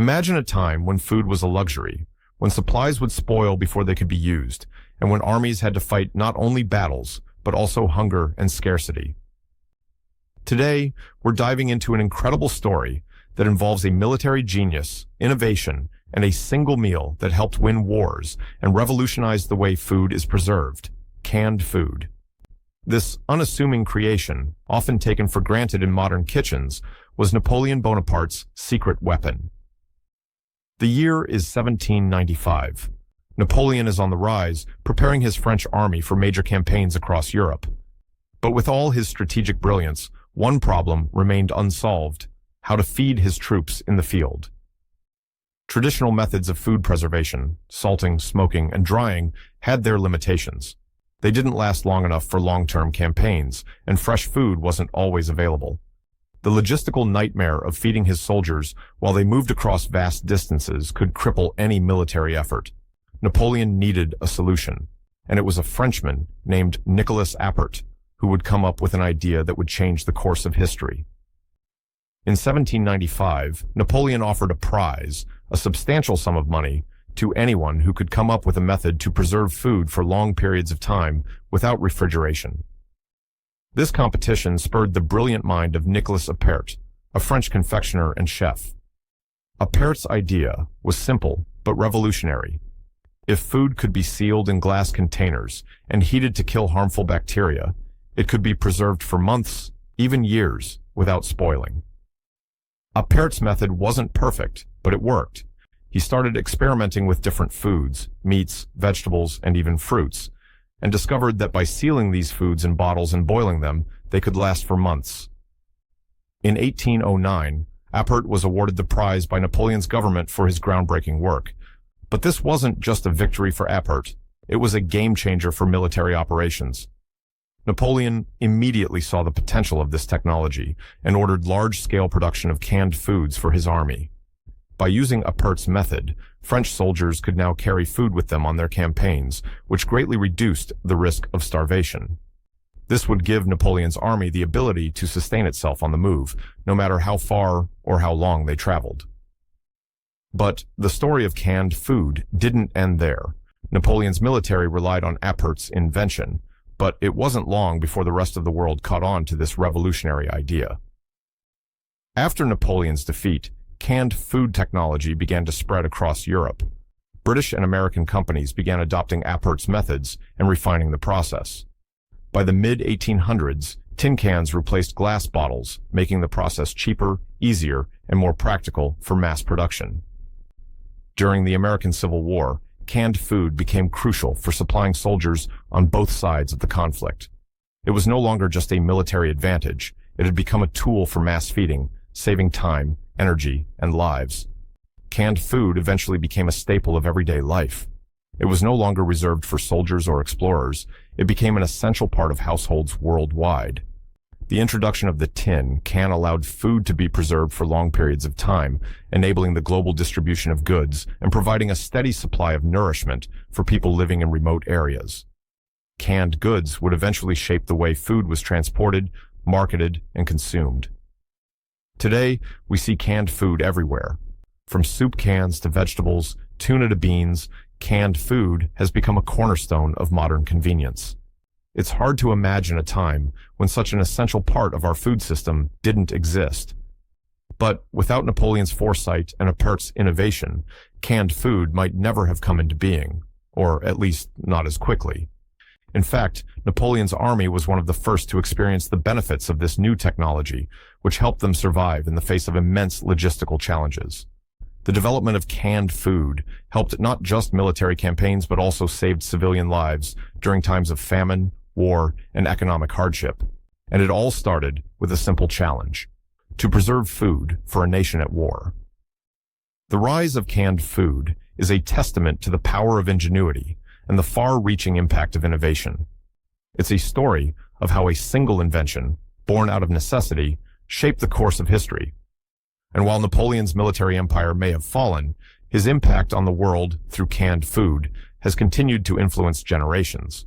Imagine a time when food was a luxury, when supplies would spoil before they could be used, and when armies had to fight not only battles, but also hunger and scarcity. Today, we're diving into an incredible story that involves a military genius, innovation, and a single meal that helped win wars and revolutionized the way food is preserved: canned food. This unassuming creation, often taken for granted in modern kitchens, was Napoleon Bonaparte's secret weapon. The year is 1795. Napoleon is on the rise, preparing his French army for major campaigns across Europe. But with all his strategic brilliance, one problem remained unsolved: how to feed his troops in the field. Traditional methods of food preservation, salting, smoking, and drying, had their limitations. They didn't last long enough for long-term campaigns, and fresh food wasn't always available. The logistical nightmare of feeding his soldiers while they moved across vast distances could cripple any military effort. Napoleon needed a solution, and it was a Frenchman named Nicolas Appert who would come up with an idea that would change the course of history. In 1795, Napoleon offered a prize, a substantial sum of money, to anyone who could come up with a method to preserve food for long periods of time without refrigeration. This competition spurred the brilliant mind of Nicolas Appert, a French confectioner and chef. Appert's idea was simple but revolutionary. If food could be sealed in glass containers and heated to kill harmful bacteria, it could be preserved for months, even years, without spoiling. Appert's method wasn't perfect, but it worked. He started experimenting with different foods, meats, vegetables, and even fruits, and discovered that by sealing these foods in bottles and boiling them, they could last for months. In 1809, Appert was awarded the prize by Napoleon's government for his groundbreaking work. But this wasn't just a victory for Appert, it was a game-changer for military operations. Napoleon immediately saw the potential of this technology and ordered large-scale production of canned foods for his army. By using Appert's method, French soldiers could now carry food with them on their campaigns, which greatly reduced the risk of starvation. This would give Napoleon's army the ability to sustain itself on the move, no matter how far or how long they traveled. But the story of canned food didn't end there. Napoleon's military relied on Appert's invention, but it wasn't long before the rest of the world caught on to this revolutionary idea. After Napoleon's defeat, canned food technology began to spread across Europe. British and American companies began adopting Appert's methods and refining the process. By the mid-1800s, tin cans replaced glass bottles, making the process cheaper, easier, and more practical for mass production. During the American Civil War, canned food became crucial for supplying soldiers on both sides of the conflict. It was no longer just a military advantage, it had become a tool for mass feeding, saving time, energy, and lives. Canned food eventually became a staple of everyday life. It was no longer reserved for soldiers or explorers, it became an essential part of households worldwide. The introduction of the tin can allowed food to be preserved for long periods of time, enabling the global distribution of goods and providing a steady supply of nourishment for people living in remote areas. Canned goods would eventually shape the way food was transported, marketed, and consumed. Today, we see canned food everywhere. From soup cans to vegetables, tuna to beans, canned food has become a cornerstone of modern convenience. It's hard to imagine a time when such an essential part of our food system didn't exist. But without Napoleon's foresight and Appert's innovation, canned food might never have come into being, or at least not as quickly. In fact, Napoleon's army was one of the first to experience the benefits of this new technology, which helped them survive in the face of immense logistical challenges. The development of canned food helped not just military campaigns but also saved civilian lives during times of famine, war, and economic hardship. And it all started with a simple challenge: to preserve food for a nation at war. The rise of canned food is a testament to the power of ingenuity and the far-reaching impact of innovation. It's a story of how a single invention, born out of necessity, shaped the course of history. And while Napoleon's military empire may have fallen, his impact on the world through canned food has continued to influence generations.